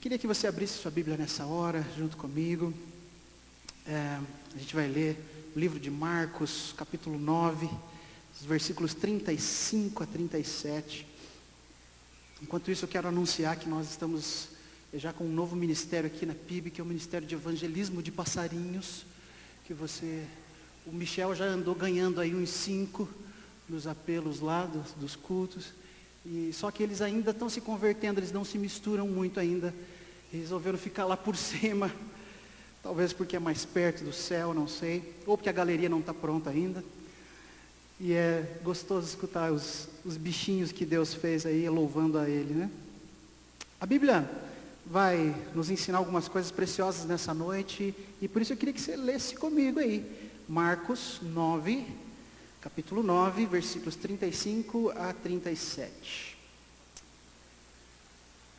Queria que você abrisse sua Bíblia nessa hora, junto comigo. A gente vai ler o livro de Marcos, capítulo 9, os versículos 35 a 37. Enquanto isso, eu quero anunciar que nós estamos já com um novo ministério aqui na PIB, que é o Ministério de Evangelismo de Passarinhos, que o Michel já andou ganhando aí uns 5 nos apelos lá dos cultos. E só que eles ainda estão se convertendo, eles não se misturam muito ainda. Resolveram ficar lá por cima, talvez porque é mais perto do céu, não sei, ou porque a galeria não está pronta ainda. E é gostoso escutar os bichinhos que Deus fez aí, louvando a Ele, né? A Bíblia vai nos ensinar algumas coisas preciosas nessa noite, e por isso eu queria que você lesse comigo aí, Marcos 9, capítulo 9, versículos 35 a 37.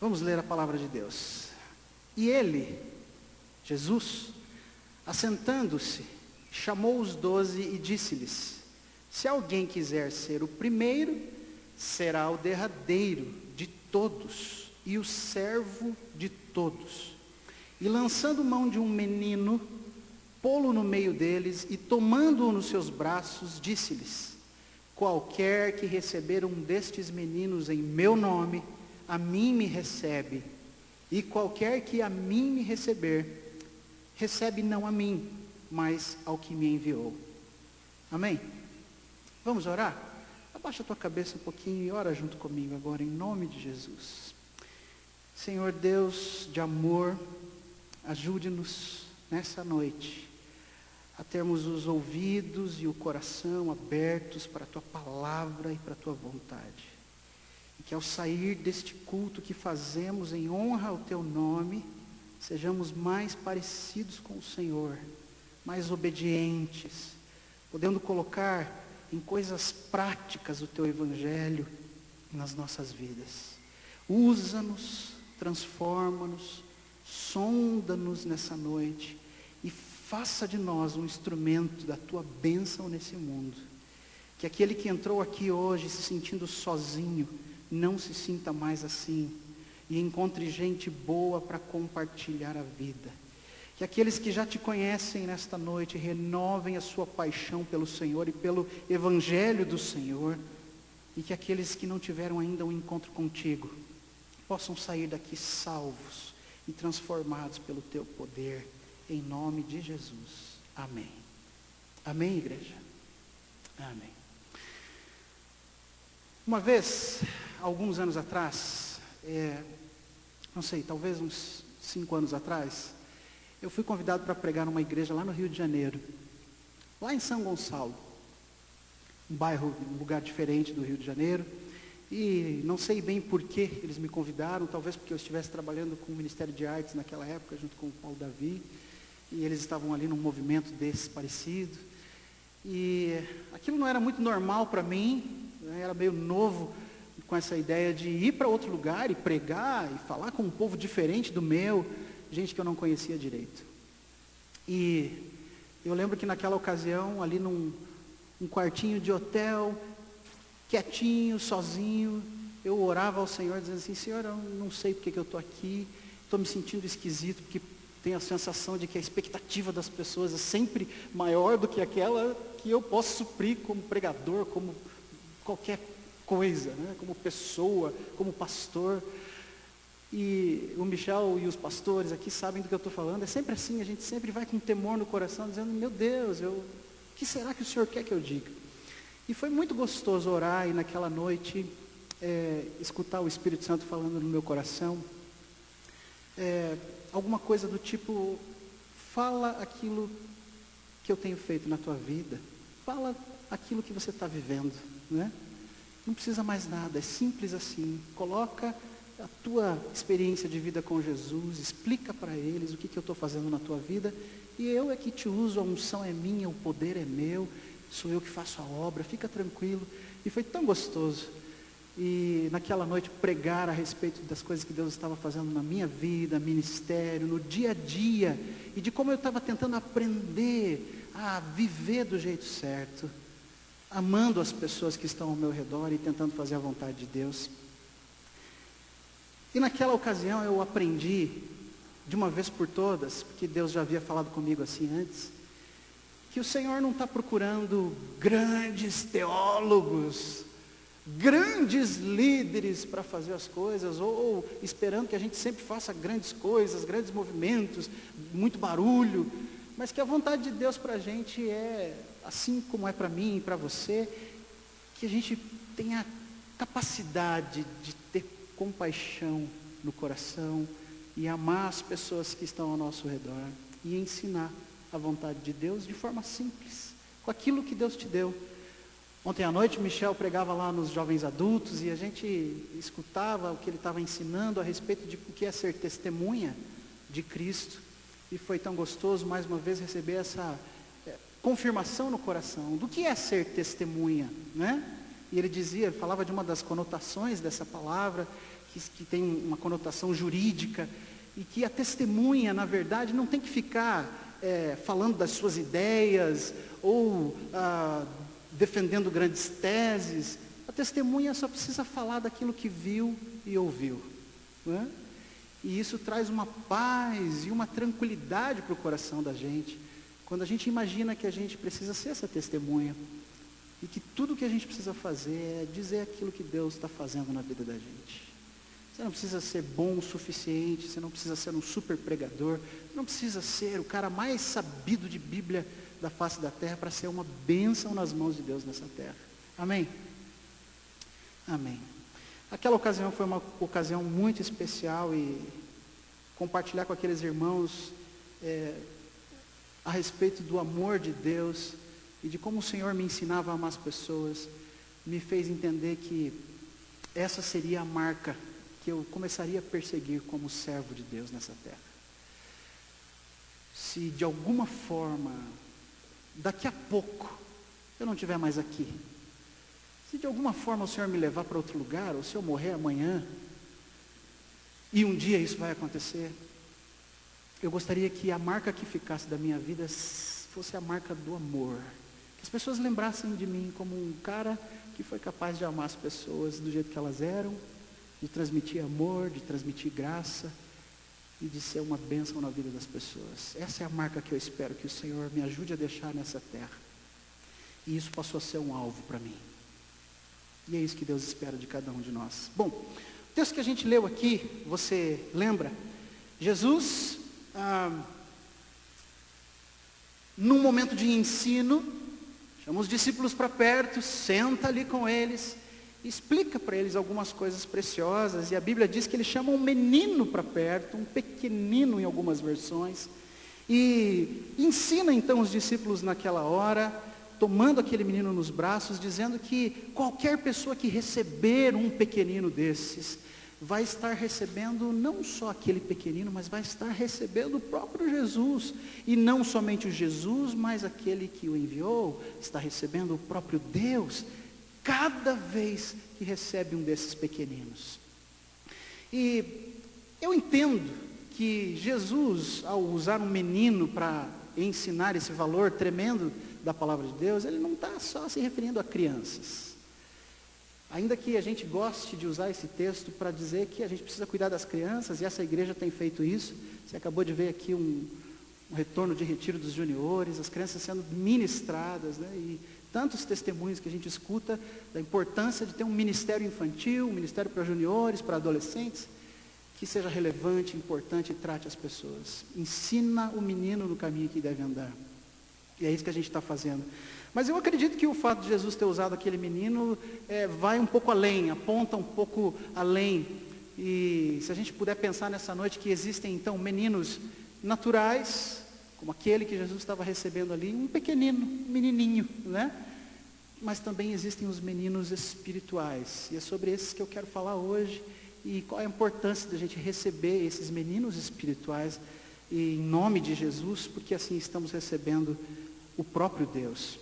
Vamos ler a palavra de Deus. E ele, Jesus, assentando-se, chamou os 12 e disse-lhes: se alguém quiser ser o primeiro, será o derradeiro de todos e o servo de todos. E lançando mão de um menino, pô-lo no meio deles e tomando-o nos seus braços, disse-lhes: qualquer que receber um destes meninos em meu nome, a mim me recebe. E qualquer que a mim me receber, recebe não a mim, mas ao que me enviou. Amém? Vamos orar? Abaixa a tua cabeça um pouquinho e ora junto comigo agora, em nome de Jesus. Senhor Deus de amor, ajude-nos nessa noite a termos os ouvidos e o coração abertos para a tua palavra e para a tua vontade. E que ao sair deste culto que fazemos em honra ao teu nome, sejamos mais parecidos com o Senhor, mais obedientes, podendo colocar em coisas práticas o teu evangelho nas nossas vidas. Usa-nos, transforma-nos, sonda-nos nessa noite e faça de nós um instrumento da tua bênção nesse mundo. Que aquele que entrou aqui hoje se sentindo sozinho, não se sinta mais assim e encontre gente boa para compartilhar a vida. Que aqueles que já te conhecem nesta noite renovem a sua paixão pelo Senhor e pelo Evangelho do Senhor. E que aqueles que não tiveram ainda um encontro contigo possam sair daqui salvos e transformados pelo teu poder, em nome de Jesus. Amém. Amém, igreja? Amém. Uma vez, alguns anos atrás, não sei, talvez uns 5 anos atrás, eu fui convidado para pregar numa igreja lá no Rio de Janeiro, lá em São Gonçalo, um lugar diferente do Rio de Janeiro, e não sei bem por que eles me convidaram, talvez porque eu estivesse trabalhando com o Ministério de Artes naquela época, junto com o Paulo Davi, e eles estavam ali num movimento desse parecido, e aquilo não era muito normal para mim, era meio novo com essa ideia de ir para outro lugar e pregar e falar com um povo diferente do meu, gente que eu não conhecia direito. E eu lembro que naquela ocasião, ali num quartinho de hotel, quietinho, sozinho, eu orava ao Senhor dizendo assim: Senhor, eu não sei porque que eu estou aqui, estou me sentindo esquisito, porque tenho a sensação de que a expectativa das pessoas é sempre maior do que aquela que eu posso suprir como pregador, como qualquer coisa, né? Como pessoa, como pastor. E o Michel e os pastores aqui sabem do que eu estou falando. É sempre assim, a gente sempre vai com temor no coração, dizendo: meu Deus, o que será que o Senhor quer que eu diga? E foi muito gostoso orar e naquela noite escutar o Espírito Santo falando no meu coração, alguma coisa do tipo: fala aquilo que eu tenho feito na tua vida, fala aquilo que você está vivendo, né? Não precisa mais nada, é simples assim. Coloca a tua experiência de vida com Jesus, explica para eles o que eu estou fazendo na tua vida, e eu é que te uso, a unção é minha, o poder é meu, sou eu que faço a obra, fica tranquilo. E foi tão gostoso, e naquela noite pregar a respeito das coisas que Deus estava fazendo na minha vida, ministério, no dia a dia, e de como eu estava tentando aprender a viver do jeito certo, amando as pessoas que estão ao meu redor e tentando fazer a vontade de Deus. E naquela ocasião eu aprendi, de uma vez por todas, porque Deus já havia falado comigo assim antes, que o Senhor não está procurando grandes teólogos, grandes líderes para fazer as coisas, ou esperando que a gente sempre faça grandes coisas, grandes movimentos, muito barulho, mas que a vontade de Deus para a gente é, assim como é para mim e para você, que a gente tenha capacidade de ter compaixão no coração e amar as pessoas que estão ao nosso redor e ensinar a vontade de Deus de forma simples, com aquilo que Deus te deu. Ontem à noite, Michel pregava lá nos jovens adultos e a gente escutava o que ele estava ensinando a respeito de o que é ser testemunha de Cristo. E foi tão gostoso, mais uma vez, receber essa confirmação no coração do que é ser testemunha, né? E ele dizia, ele falava de uma das conotações dessa palavra, que tem uma conotação jurídica, e que a testemunha, na verdade, não tem que ficar falando das suas ideias, ou defendendo grandes teses. A testemunha só precisa falar daquilo que viu e ouviu, né? E isso traz uma paz e uma tranquilidade para o coração da gente, quando a gente imagina que a gente precisa ser essa testemunha, e que tudo que a gente precisa fazer é dizer aquilo que Deus está fazendo na vida da gente. Você não precisa ser bom o suficiente, você não precisa ser um super pregador, não precisa ser o cara mais sabido de Bíblia da face da terra para ser uma bênção nas mãos de Deus nessa terra. Amém? Amém. Aquela ocasião foi uma ocasião muito especial, e compartilhar com aqueles irmãos a respeito do amor de Deus e de como o Senhor me ensinava a amar as pessoas, me fez entender que essa seria a marca que eu começaria a perseguir como servo de Deus nessa terra. Se de alguma forma, daqui a pouco, eu não estiver mais aqui, se de alguma forma o Senhor me levar para outro lugar, ou se eu morrer amanhã, e um dia isso vai acontecer, eu gostaria que a marca que ficasse da minha vida fosse a marca do amor. Que as pessoas lembrassem de mim como um cara que foi capaz de amar as pessoas do jeito que elas eram, de transmitir amor, de transmitir graça e de ser uma bênção na vida das pessoas. Essa é a marca que eu espero que o Senhor me ajude a deixar nessa terra. E isso passou a ser um alvo para mim. E é isso que Deus espera de cada um de nós. Bom, o texto que a gente leu aqui, você lembra? Jesus, num momento de ensino, chama os discípulos para perto, senta ali com eles, explica para eles algumas coisas preciosas, e a Bíblia diz que ele chama um menino para perto, um pequenino em algumas versões, e ensina então os discípulos naquela hora, tomando aquele menino nos braços, dizendo que qualquer pessoa que receber um pequenino desses, vai estar recebendo não só aquele pequenino, mas vai estar recebendo o próprio Jesus, e não somente o Jesus, mas aquele que o enviou, está recebendo o próprio Deus, cada vez que recebe um desses pequeninos. E eu entendo que Jesus, ao usar um menino para ensinar esse valor tremendo da palavra de Deus, ele não está só se referindo a crianças. Ainda que a gente goste de usar esse texto para dizer que a gente precisa cuidar das crianças, e essa igreja tem feito isso. Você acabou de ver aqui um retorno de retiro dos juniores, as crianças sendo ministradas, né? E tantos testemunhos que a gente escuta da importância de ter um ministério infantil, um ministério para juniores, para adolescentes, que seja relevante, importante e trate as pessoas. Ensina o menino no caminho que deve andar. E é isso que a gente está fazendo. Mas eu acredito que o fato de Jesus ter usado aquele menino vai um pouco além, aponta um pouco além. E se a gente puder pensar nessa noite que existem então meninos naturais, como aquele que Jesus estava recebendo ali, um pequenino, um menininho, né? Mas também existem os meninos espirituais. E é sobre esses que eu quero falar hoje. E qual é a importância da gente receber esses meninos espirituais em nome de Jesus, porque assim estamos recebendo o próprio Deus.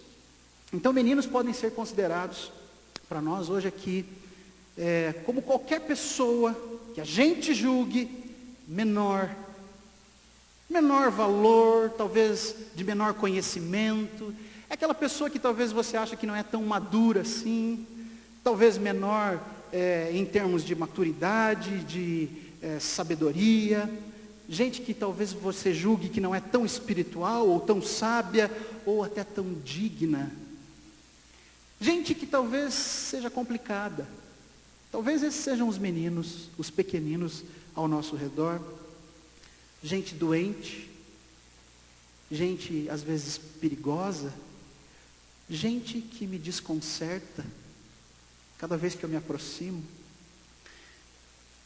Então, meninos podem ser considerados, para nós hoje aqui, como qualquer pessoa que a gente julgue menor valor, talvez de menor conhecimento. É aquela pessoa que talvez você acha que não é tão madura assim, talvez menor em termos de maturidade, de sabedoria, gente que talvez você julgue que não é tão espiritual, ou tão sábia, ou até tão digna. Gente que talvez seja complicada. Talvez esses sejam os meninos, os pequeninos ao nosso redor. Gente doente, gente às vezes perigosa, gente que me desconcerta cada vez que eu me aproximo.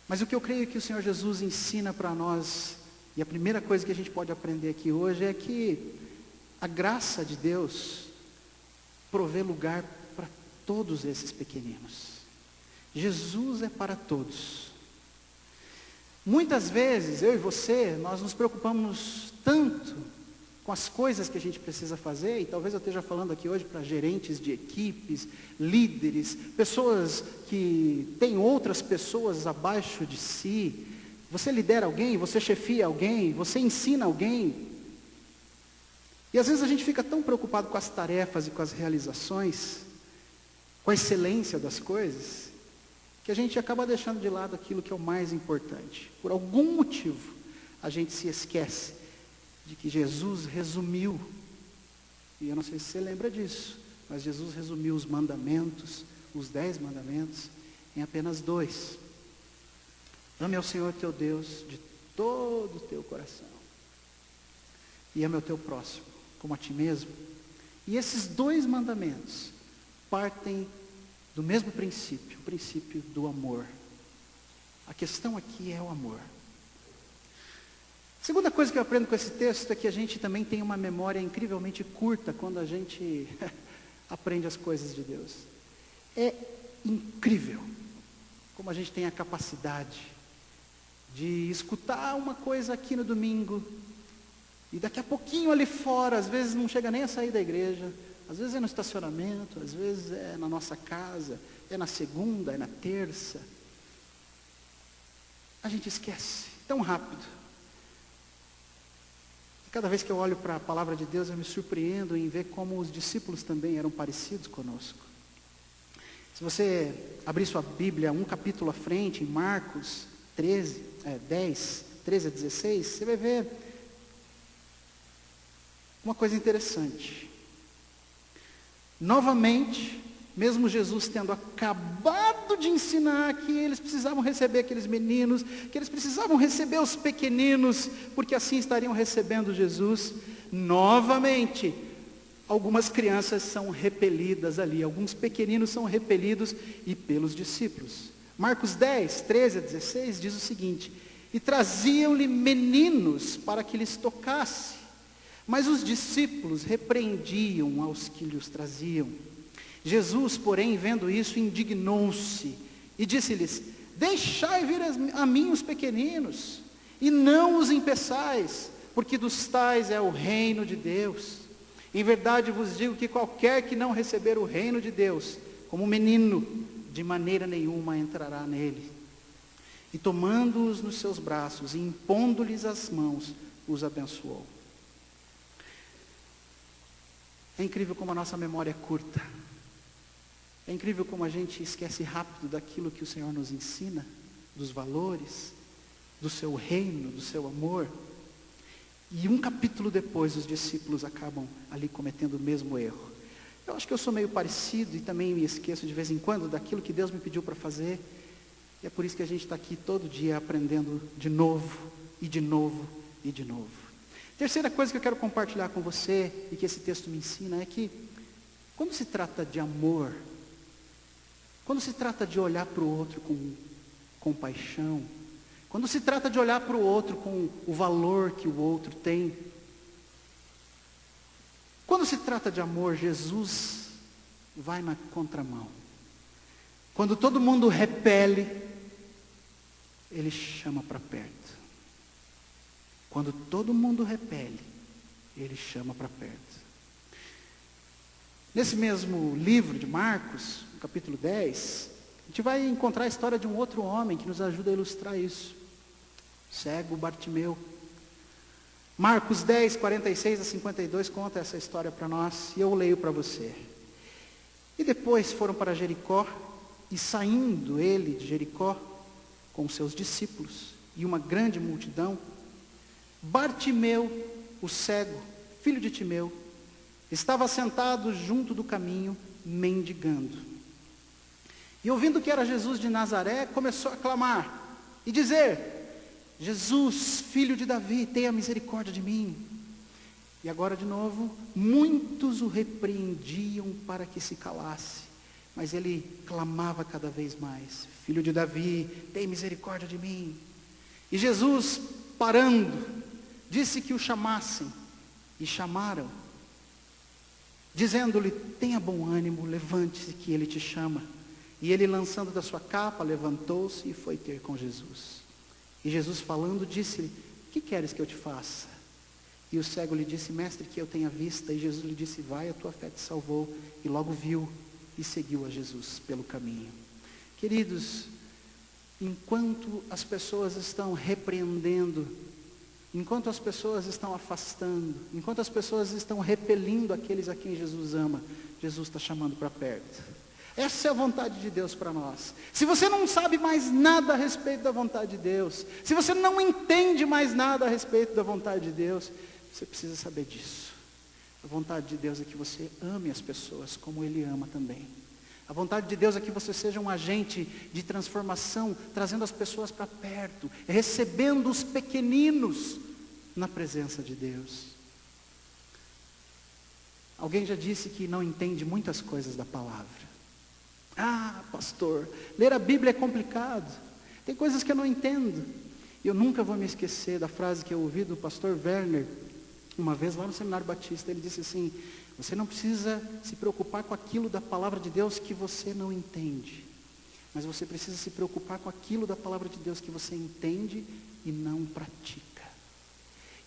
Mas o que eu creio que o Senhor Jesus ensina para nós, e a primeira coisa que a gente pode aprender aqui hoje é que a graça de Deus provê lugar para todos esses pequeninos. Jesus é para todos. Muitas vezes, eu e você, nós nos preocupamos tanto com as coisas que a gente precisa fazer, e talvez eu esteja falando aqui hoje para gerentes de equipes, líderes, pessoas que têm outras pessoas abaixo de si. Você lidera alguém, você chefia alguém, você ensina alguém. E às vezes a gente fica tão preocupado com as tarefas e com as realizações, com a excelência das coisas, que a gente acaba deixando de lado aquilo que é o mais importante. Por algum motivo, a gente se esquece de que Jesus resumiu, e eu não sei se você lembra disso, mas Jesus resumiu os mandamentos, os 10 mandamentos, em apenas 2. Ame ao Senhor teu Deus de todo o teu coração, e ame ao teu próximo, como a ti mesmo. E esses 2 mandamentos partem do mesmo princípio, o princípio do amor. A questão aqui é o amor. A segunda coisa que eu aprendo com esse texto é que a gente também tem uma memória incrivelmente curta quando a gente aprende as coisas de Deus. É incrível como a gente tem a capacidade de escutar uma coisa aqui no domingo, e daqui a pouquinho ali fora, às vezes não chega nem a sair da igreja, às vezes é no estacionamento, às vezes é na nossa casa, é na segunda, é na terça. A gente esquece tão rápido. E cada vez que eu olho para a palavra de Deus, eu me surpreendo em ver como os discípulos também eram parecidos conosco. Se você abrir sua Bíblia um capítulo à frente, em Marcos 10, 13 a 16, você vai ver uma coisa interessante. Novamente, mesmo Jesus tendo acabado de ensinar que eles precisavam receber aqueles meninos, que eles precisavam receber os pequeninos, porque assim estariam recebendo Jesus, novamente, algumas crianças são repelidas ali, alguns pequeninos são repelidos e pelos discípulos. Marcos 10, 13 a 16 diz o seguinte: e traziam-lhe meninos para que lhes tocasse. Mas os discípulos repreendiam aos que lhes traziam. Jesus, porém, vendo isso, indignou-se e disse-lhes: deixai vir a mim os pequeninos, e não os impeçais, porque dos tais é o reino de Deus. Em verdade vos digo que qualquer que não receber o reino de Deus, como menino, de maneira nenhuma entrará nele. E tomando-os nos seus braços, e impondo-lhes as mãos, os abençoou. É incrível como a nossa memória é curta. É incrível como a gente esquece rápido daquilo que o Senhor nos ensina, dos valores, do seu reino, do seu amor. E um capítulo depois, os discípulos acabam ali cometendo o mesmo erro. Eu acho que eu sou meio parecido e também me esqueço de vez em quando daquilo que Deus me pediu para fazer. E é por isso que a gente está aqui todo dia aprendendo de novo, e de novo, e de novo. Terceira coisa que eu quero compartilhar com você, e que esse texto me ensina, é que quando se trata de amor, quando se trata de olhar para o outro com compaixão, quando se trata de olhar para o outro com o valor que o outro tem, quando se trata de amor, Jesus vai na contramão. Quando todo mundo repele, Ele chama para perto. Quando todo mundo repele, Ele chama para perto. Nesse mesmo livro de Marcos, no capítulo 10, a gente vai encontrar a história de um outro homem que nos ajuda a ilustrar isso. Cego Bartimeu. Marcos 10, 46 a 52 conta essa história para nós, e eu leio para você. E depois foram para Jericó, e saindo ele de Jericó com seus discípulos, e uma grande multidão, Bartimeu, o cego, filho de Timeu, estava sentado junto do caminho, mendigando. E ouvindo que era Jesus de Nazaré, começou a clamar e dizer: Jesus, filho de Davi, tenha misericórdia de mim. E agora de novo, muitos o repreendiam para que se calasse, mas ele clamava cada vez mais: Filho de Davi, tenha misericórdia de mim. E Jesus, parando, disse que o chamassem, e chamaram, dizendo-lhe: tenha bom ânimo, levante-se que ele te chama. E ele, lançando da sua capa, levantou-se e foi ter com Jesus. E Jesus, falando, disse-lhe: que queres que eu te faça? E o cego lhe disse: mestre, que eu tenha vista. E Jesus lhe disse: vai, a tua fé te salvou. E logo viu e seguiu a Jesus pelo caminho. Queridos, enquanto as pessoas estão repreendendo, enquanto as pessoas estão afastando, enquanto as pessoas estão repelindo aqueles a quem Jesus ama, Jesus está chamando para perto. Essa é a vontade de Deus para nós. Se você não sabe mais nada a respeito da vontade de Deus, se você não entende mais nada a respeito da vontade de Deus, você precisa saber disso. A vontade de Deus é que você ame as pessoas como Ele ama também. A vontade de Deus é que você seja um agente de transformação, trazendo as pessoas para perto, recebendo os pequeninos na presença de Deus. Alguém já disse que não entende muitas coisas da palavra. Ah, pastor, ler a Bíblia é complicado. Tem coisas que eu não entendo. Eu nunca vou me esquecer da frase que eu ouvi do pastor Werner, uma vez lá no Seminário Batista. Ele disse assim: você não precisa se preocupar com aquilo da palavra de Deus que você não entende, mas você precisa se preocupar com aquilo da palavra de Deus que você entende e não pratica.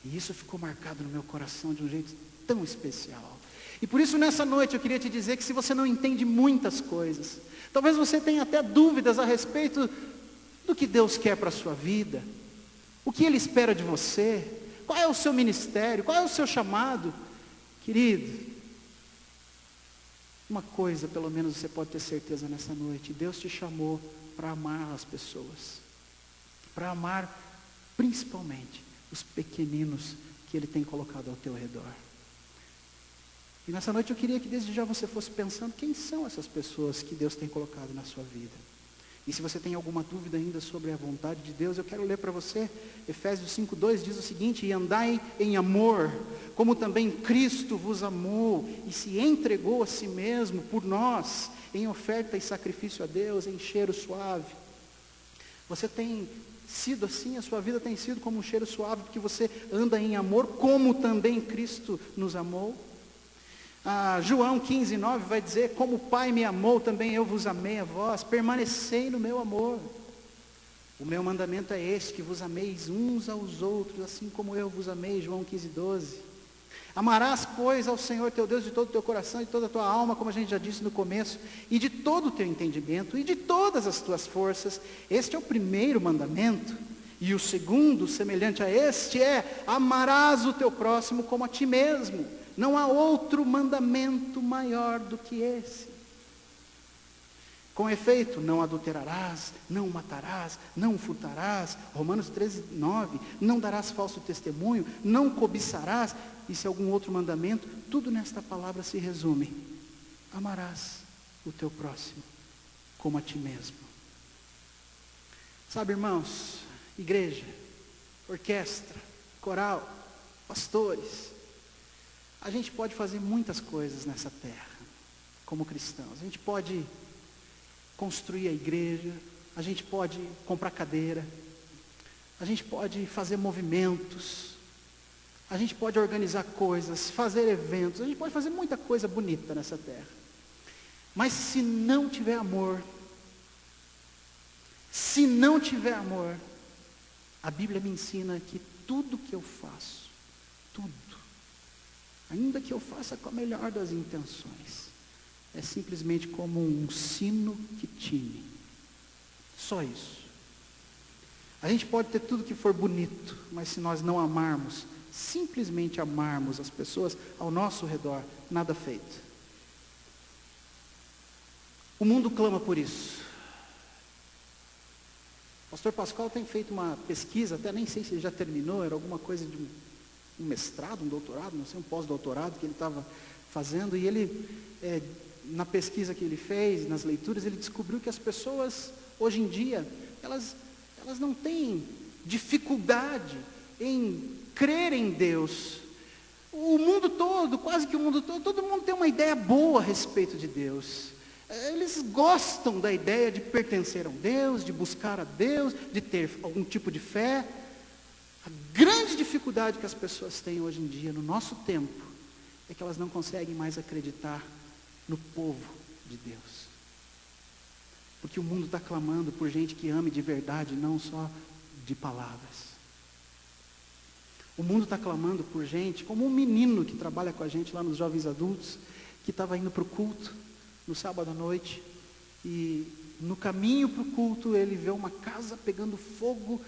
E isso ficou marcado no meu coração de um jeito tão especial. E por isso nessa noite eu queria te dizer que se você não entende muitas coisas, talvez você tenha até dúvidas a respeito do que Deus quer para a sua vida, o que Ele espera de você, qual é o seu ministério, qual é o seu chamado. Querido, uma coisa pelo menos você pode ter certeza nessa noite: Deus te chamou para amar as pessoas, para amar principalmente os pequeninos que Ele tem colocado ao teu redor. E nessa noite eu queria que desde já você fosse pensando: quem são essas pessoas que Deus tem colocado na sua vida? E se você tem alguma dúvida ainda sobre a vontade de Deus, eu quero ler para você, Efésios 5:2 diz o seguinte: e andai em amor, como também Cristo vos amou, e se entregou a si mesmo por nós, em oferta e sacrifício a Deus, em cheiro suave. Você tem sido assim? A sua vida tem sido como um cheiro suave, porque você anda em amor, como também Cristo nos amou? João 15:9 vai dizer: como o Pai me amou, também eu vos amei a vós, permanecei no meu amor. O meu mandamento é este, que vos ameis uns aos outros, assim como eu vos amei. João 15:12. Amarás, pois, ao Senhor teu Deus de todo o teu coração e de toda a tua alma, como a gente já disse no começo, e de todo o teu entendimento, e de todas as tuas forças. Este é o primeiro mandamento. E o segundo, semelhante a este, é: amarás o teu próximo como a ti mesmo. Não há outro mandamento maior do que esse. Com efeito, não adulterarás, não matarás, não furtarás. Romanos 13:9. Não darás falso testemunho, não cobiçarás. E se algum outro mandamento, tudo nesta palavra se resume: amarás o teu próximo como a ti mesmo. Sabe, irmãos, igreja, orquestra, coral, pastores, a gente pode fazer muitas coisas nessa terra, como cristãos. A gente pode construir a igreja, a gente pode comprar cadeira, a gente pode fazer movimentos, a gente pode organizar coisas, fazer eventos, a gente pode fazer muita coisa bonita nessa terra. Mas se não tiver amor, a Bíblia me ensina que tudo que eu faço, tudo, ainda que eu faça com a melhor das intenções, é simplesmente como um sino que tine. Só isso. A gente pode ter tudo que for bonito, mas se nós não amarmos, simplesmente amarmos as pessoas ao nosso redor, nada feito. O mundo clama por isso. O pastor Pascoal tem feito uma pesquisa, até nem sei se ele já terminou, era alguma coisa de um mestrado, um doutorado, não sei, um pós-doutorado que ele estava fazendo, e ele, na pesquisa que ele fez, nas leituras, ele descobriu que as pessoas, hoje em dia, elas não têm dificuldade em crer em Deus. O mundo todo, quase que o mundo todo, todo mundo tem uma ideia boa a respeito de Deus. Eles gostam da ideia de pertencer a um Deus, de buscar a Deus, de ter algum tipo de fé. A grande dificuldade que as pessoas têm hoje em dia, no nosso tempo, é que elas não conseguem mais acreditar no povo de Deus. Porque o mundo está clamando por gente que ame de verdade, não só de palavras. O mundo está clamando por gente, como um menino que trabalha com a gente lá nos Jovens Adultos, que estava indo para o culto, no sábado à noite, e no caminho para o culto ele vê uma casa pegando fogo,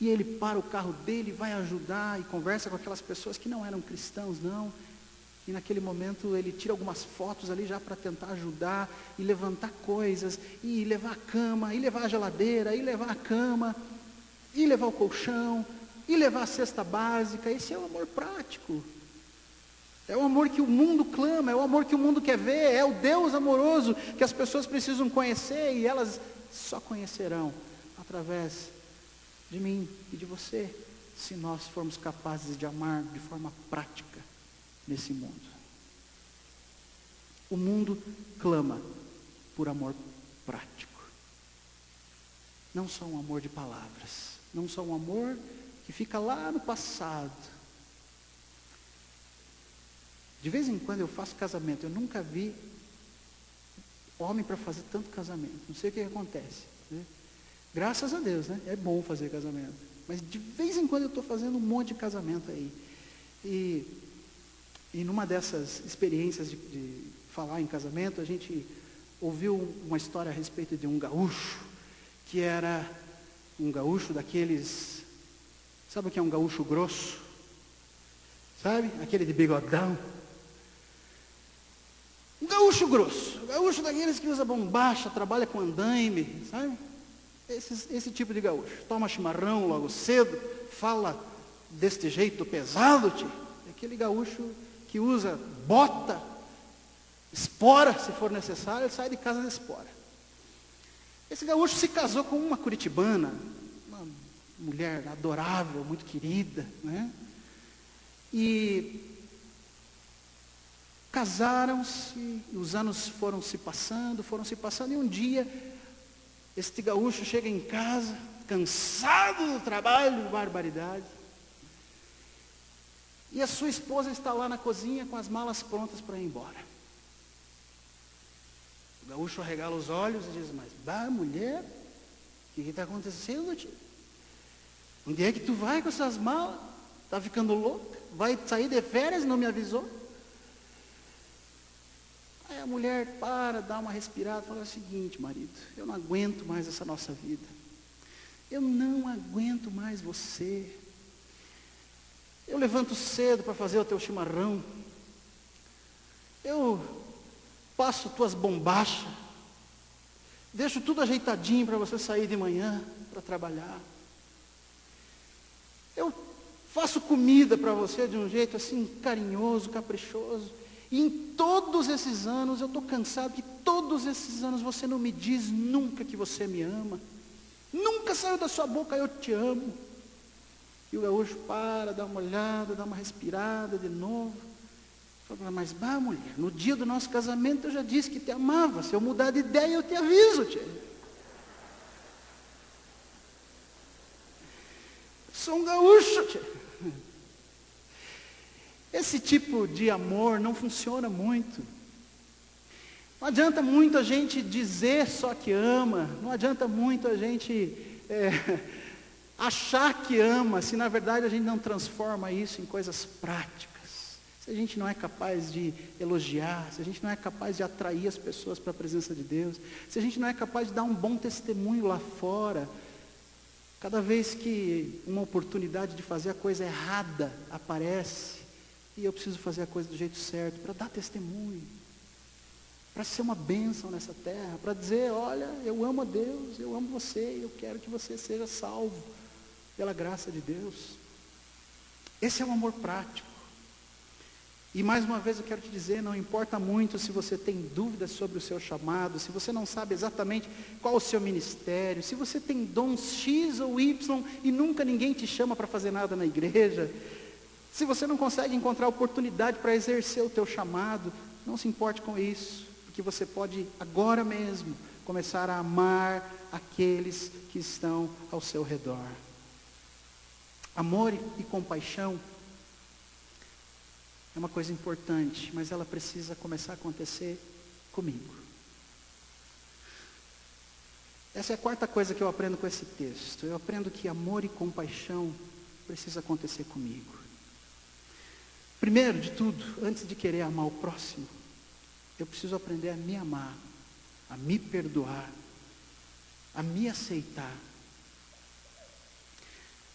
e ele para o carro dele, vai ajudar, e conversa com aquelas pessoas que não eram cristãos, não, e naquele momento ele tira algumas fotos ali já para tentar ajudar, e levantar coisas, e levar a cama, e levar a geladeira, e levar a cama, e levar o colchão, e levar a cesta básica. Esse é o amor prático. É o amor que o mundo clama, é o amor que o mundo quer ver, é o Deus amoroso que as pessoas precisam conhecer, e elas só conhecerão através de mim e de você, se nós formos capazes de amar de forma prática nesse mundo. O mundo clama por amor prático. Não só um amor de palavras, não só um amor que fica lá no passado. De vez em quando eu faço casamento, eu nunca vi homem para fazer tanto casamento, não sei o que acontece, né? Graças a Deus, né? É bom fazer casamento, mas de vez em quando eu estou fazendo um monte de casamento aí, e numa dessas experiências de falar em casamento, a gente ouviu uma história a respeito de um gaúcho, que era um gaúcho daqueles, sabe o que é um gaúcho grosso? Sabe? Aquele de bigodão. Um gaúcho grosso, um gaúcho daqueles que usa bombacha, trabalha com andaime, sabe? Esse tipo de gaúcho. Toma chimarrão logo cedo, fala deste jeito pesado, tio. É aquele gaúcho que usa bota, espora, se for necessário, ele sai de casa de espora. Esse gaúcho se casou com uma curitibana, uma mulher adorável, muito querida, né? E casaram-se, e os anos foram se passando, e um dia, este gaúcho chega em casa, cansado do trabalho, barbaridade, e a sua esposa está lá na cozinha com as malas prontas para ir embora. O gaúcho arregala os olhos e diz, mas, mulher, o que está acontecendo, tio? Onde é que tu vai com essas malas? Está ficando louca? Vai sair de férias e não me avisou? Aí a mulher dá uma respirada e fala o seguinte, marido, eu não aguento mais essa nossa vida. Eu não aguento mais você. Eu levanto cedo para fazer o teu chimarrão. Eu passo tuas bombachas. Deixo tudo ajeitadinho para você sair de manhã para trabalhar. Eu faço comida para você de um jeito assim carinhoso, caprichoso. E em todos esses anos, eu estou cansado que todos esses anos você não me diz nunca que você me ama. Nunca saiu da sua boca, eu te amo. E o gaúcho dá uma olhada, dá uma respirada de novo. Fala, mas mulher, no dia do nosso casamento eu já disse que te amava. Se eu mudar de ideia, eu te aviso, tia. Sou um gaúcho, tia. Esse tipo de amor não funciona muito. Não adianta muito a gente dizer só que ama. Não adianta muito a gente achar que ama, se na verdade a gente não transforma isso em coisas práticas. Se a gente não é capaz de elogiar, se a gente não é capaz de atrair as pessoas para a presença de Deus, se a gente não é capaz de dar um bom testemunho lá fora, cada vez que uma oportunidade de fazer a coisa errada aparece, e eu preciso fazer a coisa do jeito certo, para dar testemunho. para ser uma bênção nessa terra, para dizer, olha, eu amo a Deus, eu amo você, eu quero que você seja salvo pela graça de Deus. Esse é o amor prático. E mais uma vez eu quero te dizer, não importa muito se você tem dúvidas sobre o seu chamado, se você não sabe exatamente qual o seu ministério, se você tem dons X ou Y e nunca ninguém te chama para fazer nada na igreja, se você não consegue encontrar oportunidade para exercer o teu chamado, não se importe com isso, porque você pode agora mesmo começar a amar aqueles que estão ao seu redor. Amor e compaixão é uma coisa importante, mas ela precisa começar a acontecer comigo. Essa é a quarta coisa que eu aprendo com esse texto. Eu aprendo que amor e compaixão precisa acontecer comigo. Primeiro de tudo, antes de querer amar o próximo, eu preciso aprender a me amar, a me perdoar, a me aceitar.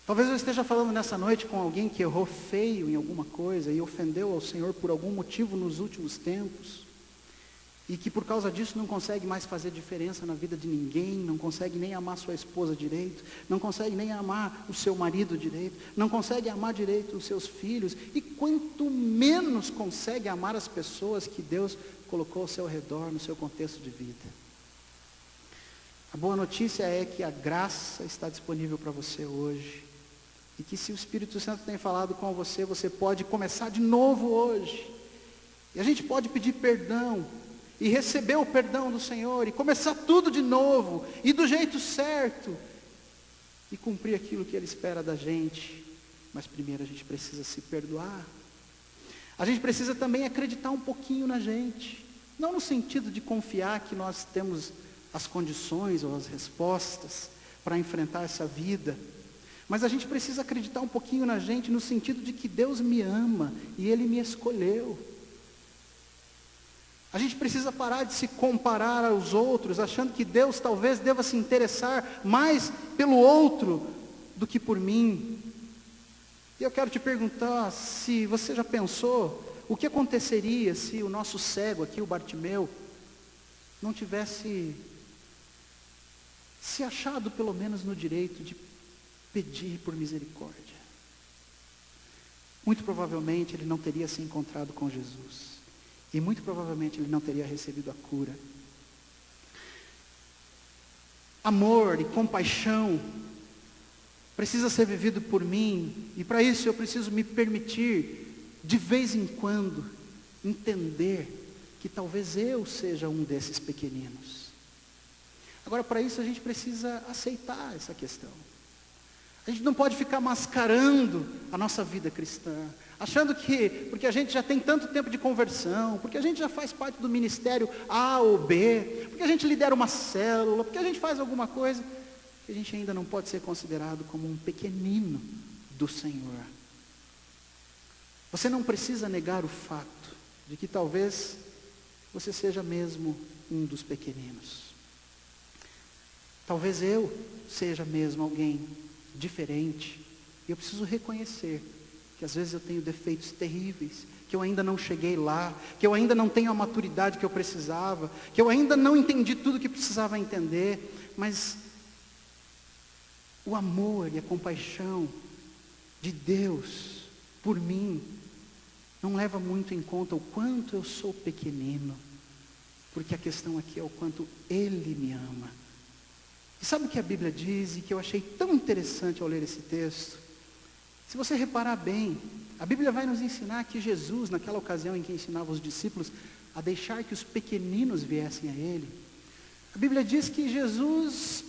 Talvez eu esteja falando nessa noite com alguém que errou feio em alguma coisa e ofendeu ao Senhor por algum motivo nos últimos tempos, e que por causa disso não consegue mais fazer diferença na vida de ninguém, não consegue nem amar sua esposa direito, não consegue nem amar o seu marido direito, não consegue amar direito os seus filhos, e quanto menos consegue amar as pessoas que Deus colocou ao seu redor, no seu contexto de vida. A boa notícia é que a graça está disponível para você hoje. E que se o Espírito Santo tem falado com você, você pode começar de novo hoje. E a gente pode pedir perdão, e receber o perdão do Senhor, e começar tudo de novo, e do jeito certo, e cumprir aquilo que Ele espera da gente. Mas primeiro a gente precisa se perdoar. A gente precisa também acreditar um pouquinho na gente. Não no sentido de confiar que nós temos as condições ou as respostas para enfrentar essa vida. Mas a gente precisa acreditar um pouquinho na gente, no sentido de que Deus me ama e Ele me escolheu. A gente precisa parar de se comparar aos outros, achando que Deus talvez deva se interessar mais pelo outro do que por mim. E eu quero te perguntar, se você já pensou, o que aconteceria se o nosso cego aqui, o Bartimeu, não tivesse se achado pelo menos no direito de pedir por misericórdia? Muito provavelmente ele não teria se encontrado com Jesus. E muito provavelmente ele não teria recebido a cura. Amor e compaixão precisa ser vivido por mim. E para isso eu preciso me permitir, de vez em quando, entender que talvez eu seja um desses pequeninos. Agora, para isso a gente precisa aceitar essa questão. A gente não pode ficar mascarando a nossa vida cristã, achando que, porque a gente já tem tanto tempo de conversão, porque a gente já faz parte do ministério A ou B, porque a gente lidera uma célula, porque a gente faz alguma coisa, que a gente ainda não pode ser considerado como um pequenino do Senhor. Você não precisa negar o fato de que talvez você seja mesmo um dos pequeninos. Talvez eu seja mesmo alguém diferente, e eu preciso reconhecer que às vezes eu tenho defeitos terríveis, que eu ainda não cheguei lá, que eu ainda não tenho a maturidade que eu precisava, que eu ainda não entendi tudo que precisava entender, mas o amor e a compaixão de Deus por mim não leva muito em conta o quanto eu sou pequenino, porque a questão aqui é o quanto Ele me ama. E sabe o que a Bíblia diz, e que eu achei tão interessante ao ler esse texto? Se você reparar bem, a Bíblia vai nos ensinar que Jesus, naquela ocasião em que ensinava os discípulos a deixar que os pequeninos viessem a Ele, a Bíblia diz que Jesus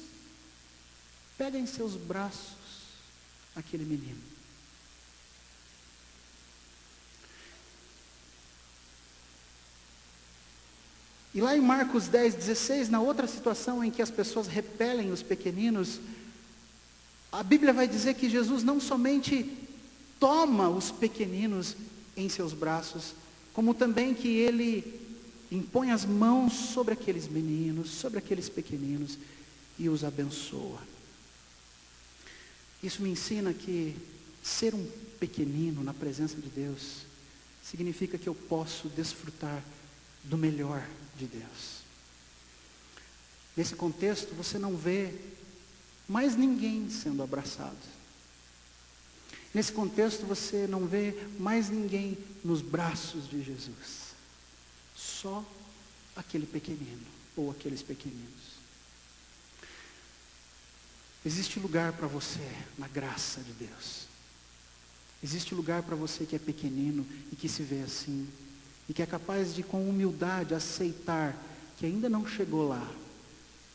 pega em seus braços aquele menino. E lá em Marcos 10:16, na outra situação em que as pessoas repelem os pequeninos, a Bíblia vai dizer que Jesus não somente toma os pequeninos em seus braços, como também que Ele impõe as mãos sobre aqueles meninos, sobre aqueles pequeninos, e os abençoa. Isso me ensina que ser um pequenino na presença de Deus significa que eu posso desfrutar do melhor de Deus. Nesse contexto, você não vê mais ninguém sendo abraçado. Nesse contexto, você não vê mais ninguém nos braços de Jesus. Só aquele pequenino, ou aqueles pequeninos. Existe lugar para você na graça de Deus. Existe lugar para você que é pequenino e que se vê assim. E que é capaz de, com humildade, aceitar que ainda não chegou lá,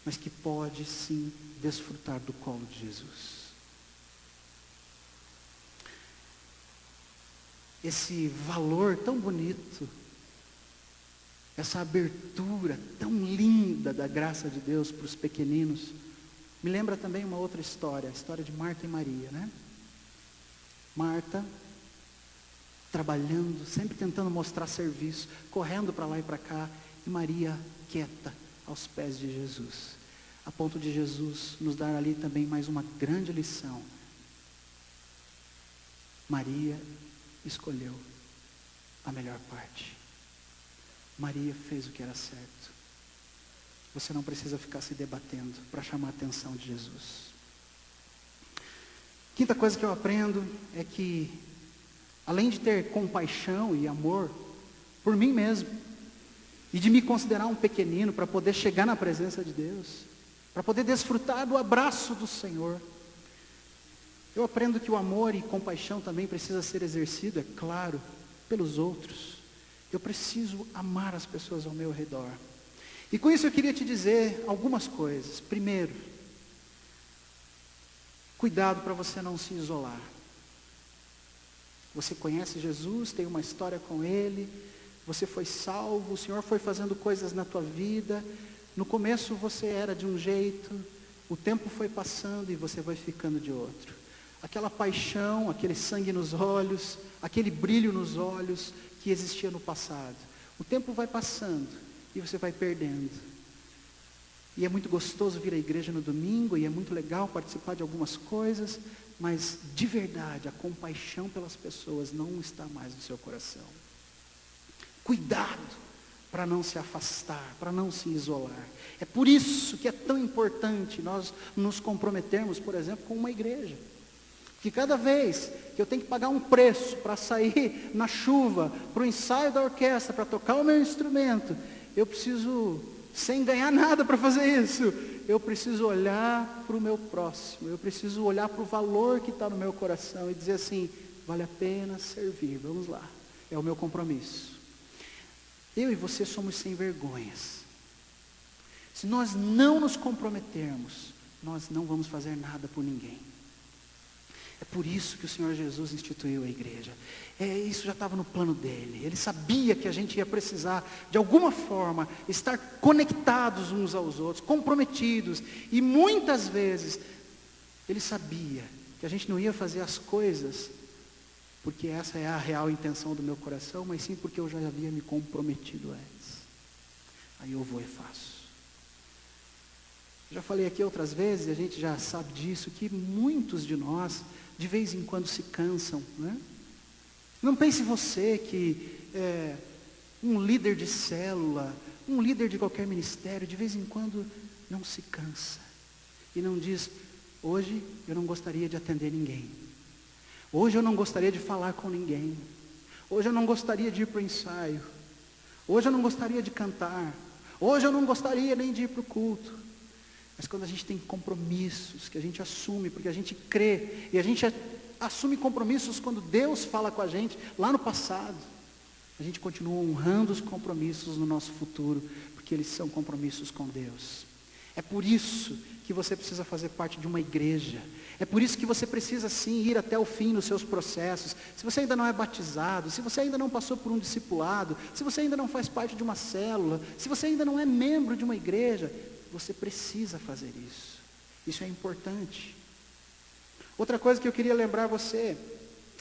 mas que pode sim desfrutar do colo de Jesus. Esse valor tão bonito, essa abertura tão linda da graça de Deus para os pequeninos, me lembra também uma outra história, a história de Marta e Maria, né? Marta, trabalhando, sempre tentando mostrar serviço, correndo para lá e para cá, e Maria quieta aos pés de Jesus, a ponto de Jesus nos dar ali também mais uma grande lição. Maria escolheu a melhor parte. Maria fez o que era certo. Você não precisa ficar se debatendo para chamar a atenção de Jesus. Quinta coisa que eu aprendo é que, além de ter compaixão e amor por mim mesmo, e de me considerar um pequenino para poder chegar na presença de Deus, para poder desfrutar do abraço do Senhor, eu aprendo que o amor e compaixão também precisa ser exercido, é claro, pelos outros. Eu preciso amar as pessoas ao meu redor. E com isso eu queria te dizer algumas coisas. Primeiro, cuidado para você não se isolar. Você conhece Jesus, tem uma história com Ele, você foi salvo, o Senhor foi fazendo coisas na tua vida. No começo você era de um jeito, o tempo foi passando e você vai ficando de outro. Aquela paixão, aquele sangue nos olhos, aquele brilho nos olhos que existia no passado. O tempo vai passando e você vai perdendo. E é muito gostoso vir à igreja no domingo, e é muito legal participar de algumas coisas, mas de verdade, a compaixão pelas pessoas não está mais no seu coração. Cuidado para não se afastar, para não se isolar. É por isso que é tão importante nós nos comprometermos, por exemplo, com uma igreja. Que cada vez que eu tenho que pagar um preço para sair na chuva, para o ensaio da orquestra, para tocar o meu instrumento, eu preciso, sem ganhar nada para fazer isso, eu preciso olhar para o meu próximo, eu preciso olhar para o valor que está no meu coração e dizer assim, vale a pena servir, vamos lá, é o meu compromisso. Eu e você somos sem vergonhas. Se nós não nos comprometermos, nós não vamos fazer nada por ninguém. É por isso que o Senhor Jesus instituiu a igreja. Isso já estava no plano dele. Ele sabia que a gente ia precisar, de alguma forma, estar conectados uns aos outros, comprometidos. E muitas vezes, ele sabia que a gente não ia fazer as coisas porque essa é a real intenção do meu coração, mas sim porque eu já havia me comprometido antes. Aí eu vou e faço. Já falei aqui outras vezes, a gente já sabe disso, que muitos de nós, de vez em quando, se cansam, né? Não pense você que um líder de célula, um líder de qualquer ministério, de vez em quando não se cansa. E não diz, hoje eu não gostaria de atender ninguém. Hoje eu não gostaria de falar com ninguém. Hoje eu não gostaria de ir para o ensaio. Hoje eu não gostaria de cantar. Hoje eu não gostaria nem de ir para o culto. Mas quando a gente tem compromissos, que a gente assume, porque a gente crê, e a gente assume compromissos quando Deus fala com a gente, lá no passado, a gente continua honrando os compromissos no nosso futuro, porque eles são compromissos com Deus. É por isso que você precisa fazer parte de uma igreja. É por isso que você precisa sim ir até o fim nos seus processos. Se você ainda não é batizado, se você ainda não passou por um discipulado, se você ainda não faz parte de uma célula, se você ainda não é membro de uma igreja, você precisa fazer isso. Isso é importante. Outra coisa que eu queria lembrar você,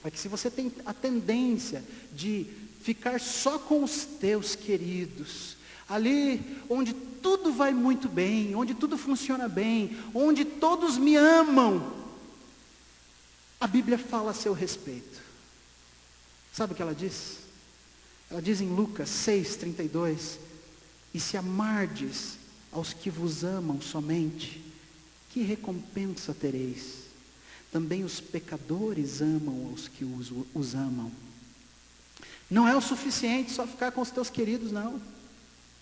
é que se você tem a tendência de ficar só com os teus queridos, ali onde tudo vai muito bem, onde tudo funciona bem, onde todos me amam, a Bíblia fala a seu respeito. Sabe o que ela diz? Ela diz em Lucas 6:32, e se amardes aos que vos amam somente, que recompensa tereis? Também os pecadores amam os que os amam. Não é o suficiente só ficar com os teus queridos, não.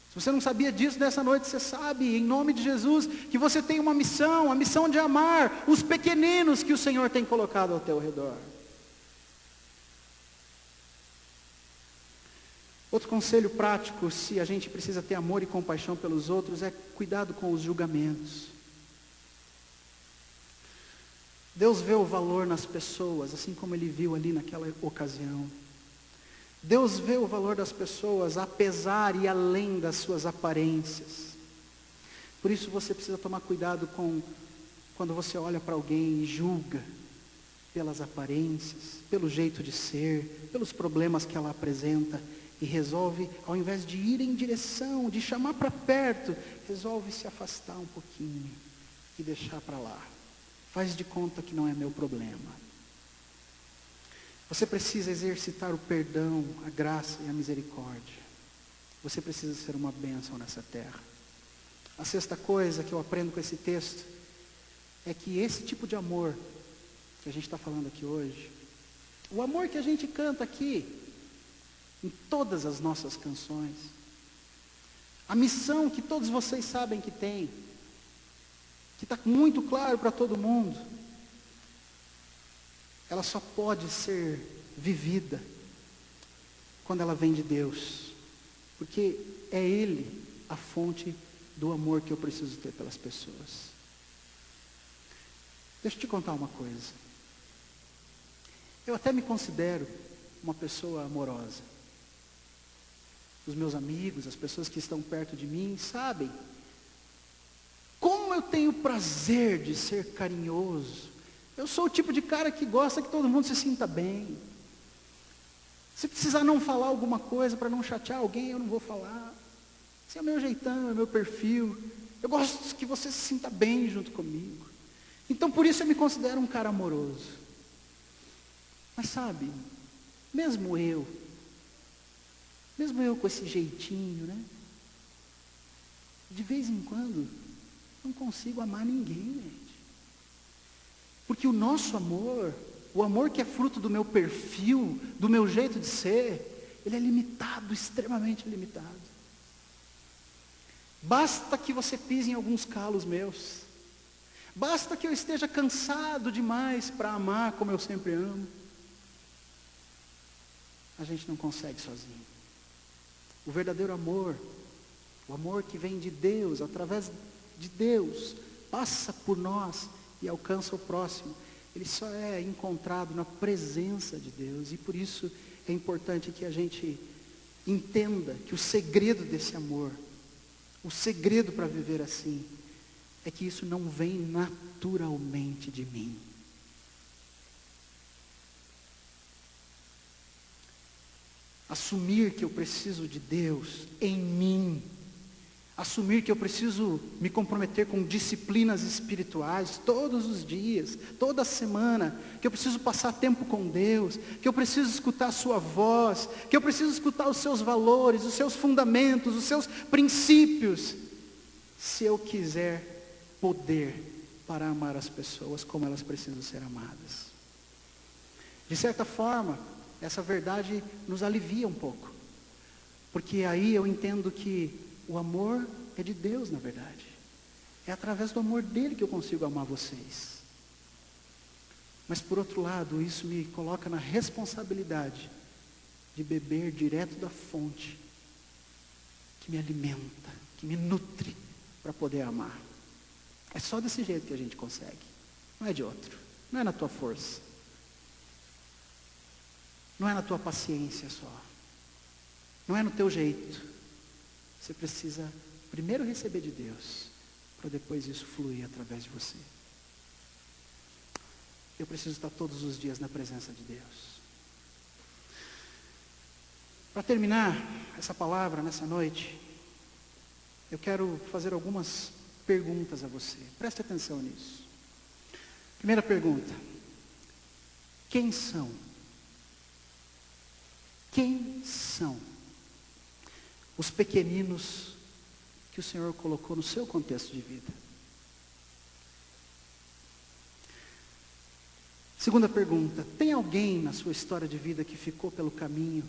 Se você não sabia disso, nessa noite você sabe, em nome de Jesus, que você tem uma missão, a missão de amar os pequeninos que o Senhor tem colocado ao teu redor. Outro conselho prático, se a gente precisa ter amor e compaixão pelos outros, é cuidado com os julgamentos. Deus vê o valor nas pessoas, assim como Ele viu ali naquela ocasião. Deus vê o valor das pessoas, apesar e além das suas aparências. Por isso você precisa tomar cuidado quando você olha para alguém e julga pelas aparências, pelo jeito de ser, pelos problemas que ela apresenta, e resolve, ao invés de ir em direção, de chamar para perto, resolve se afastar um pouquinho e deixar para lá. Faz de conta que não é meu problema. Você precisa exercitar o perdão, a graça e a misericórdia. Você precisa ser uma bênção nessa terra. A sexta coisa que eu aprendo com esse texto é que esse tipo de amor que a gente está falando aqui hoje, o amor que a gente canta aqui, em todas as nossas canções, a missão que todos vocês sabem que tem, que está muito claro para todo mundo, ela só pode ser vivida quando ela vem de Deus, porque é Ele a fonte do amor que eu preciso ter pelas pessoas. Deixa eu te contar uma coisa. Eu até me considero uma pessoa amorosa. Os meus amigos, as pessoas que estão perto de mim, sabem como eu tenho prazer de ser carinhoso. Eu sou o tipo de cara que gosta que todo mundo se sinta bem. Se precisar não falar alguma coisa para não chatear alguém, eu não vou falar. Esse é o meu jeitão, é o meu perfil. Eu gosto que você se sinta bem junto comigo. Então por isso eu me considero um cara amoroso. Mas sabe, mesmo eu com esse jeitinho, né? De vez em quando, não consigo amar ninguém, gente. Porque o nosso amor, o amor que é fruto do meu perfil, do meu jeito de ser, ele é limitado, extremamente limitado. Basta que você pise em alguns calos meus. Basta que eu esteja cansado demais para amar como eu sempre amo. A gente não consegue sozinho. O verdadeiro amor, o amor que vem de Deus, através de Deus, passa por nós e alcança o próximo. Ele só é encontrado na presença de Deus. E por isso é importante que a gente entenda que o segredo desse amor, o segredo para viver assim, é que isso não vem naturalmente de mim. Assumir que eu preciso de Deus em mim. Assumir que eu preciso me comprometer com disciplinas espirituais todos os dias, toda semana. Que eu preciso passar tempo com Deus. Que eu preciso escutar a sua voz. Que eu preciso escutar os seus valores, os seus fundamentos, os seus princípios. Se eu quiser poder para amar as pessoas como elas precisam ser amadas. De certa forma, essa verdade nos alivia um pouco, porque aí eu entendo que o amor é de Deus, na verdade. É através do amor dele que eu consigo amar vocês. Mas por outro lado, isso me coloca na responsabilidade de beber direto da fonte que me alimenta, que me nutre para poder amar. É só desse jeito que a gente consegue, não é de outro, não é na tua força. Não é na tua paciência só. Não é no teu jeito. Você precisa primeiro receber de Deus, para depois isso fluir através de você. Eu preciso estar todos os dias na presença de Deus. Para terminar essa palavra nessa noite, eu quero fazer algumas perguntas a você. Preste atenção nisso. Primeira pergunta. Quem são? Quem são os pequeninos que o Senhor colocou no seu contexto de vida. Segunda pergunta: tem alguém na sua história de vida que ficou pelo caminho,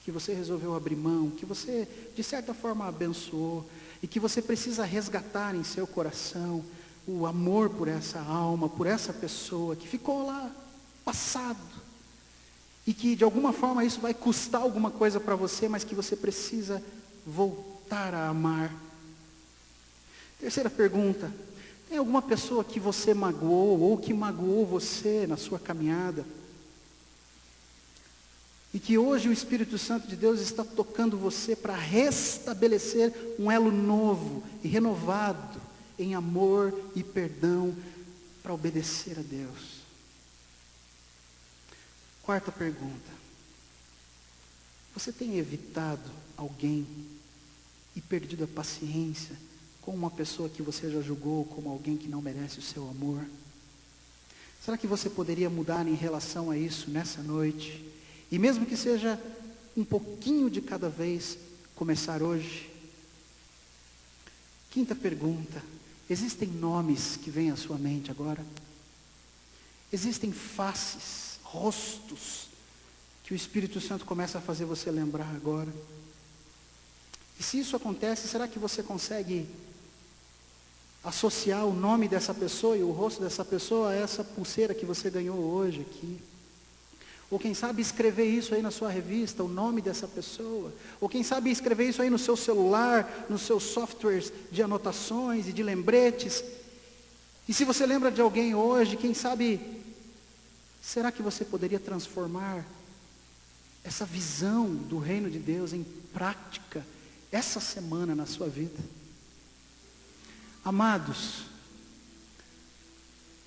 que você resolveu abrir mão, que você de certa forma abençoou, e que você precisa resgatar em seu coração o amor por essa alma, por essa pessoa que ficou lá, passado, e que de alguma forma isso vai custar alguma coisa para você, mas que você precisa voltar a amar? Terceira pergunta: tem alguma pessoa que você magoou, ou que magoou você na sua caminhada, e que hoje o Espírito Santo de Deus está tocando você para restabelecer um elo novo e renovado em amor e perdão para obedecer a Deus? Quarta pergunta: você tem evitado alguém e perdido a paciência com uma pessoa que você já julgou como alguém que não merece o seu amor? Será que você poderia mudar em relação a isso nessa noite? E mesmo que seja um pouquinho de cada vez, começar hoje? Quinta pergunta: existem nomes que vêm à sua mente agora? Existem faces, rostos, que o Espírito Santo começa a fazer você lembrar agora? E se isso acontece, será que você consegue associar o nome dessa pessoa e o rosto dessa pessoa a essa pulseira que você ganhou hoje aqui? Ou quem sabe escrever isso aí na sua revista, o nome dessa pessoa. Ou quem sabe escrever isso aí no seu celular, nos seus softwares de anotações e de lembretes. E se você lembra de alguém hoje, quem sabe, será que você poderia transformar essa visão do reino de Deus em prática essa semana na sua vida? Amados,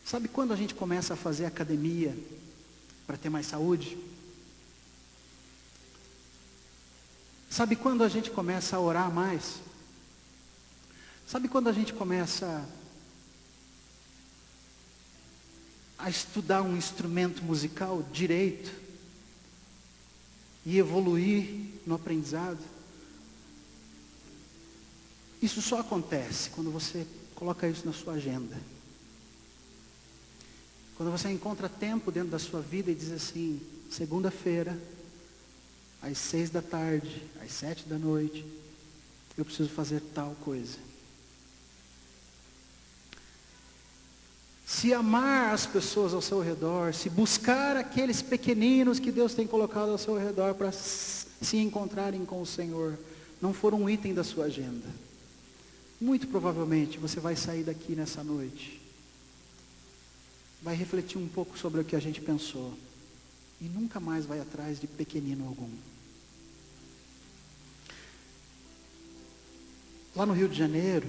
sabe quando a gente começa a fazer academia para ter mais saúde? Sabe quando a gente começa a orar mais? Sabe quando a gente começa a estudar um instrumento musical direito e evoluir no aprendizado? Isso só acontece quando você coloca isso na sua agenda. Quando você encontra tempo dentro da sua vida e diz assim: segunda-feira, às 6 da tarde, às 7 da noite, eu preciso fazer tal coisa. Se amar as pessoas ao seu redor, se buscar aqueles pequeninos que Deus tem colocado ao seu redor para se encontrarem com o Senhor, não for um item da sua agenda, muito provavelmente você vai sair daqui nessa noite, vai refletir um pouco sobre o que a gente pensou, e nunca mais vai atrás de pequenino algum. Lá no Rio de Janeiro,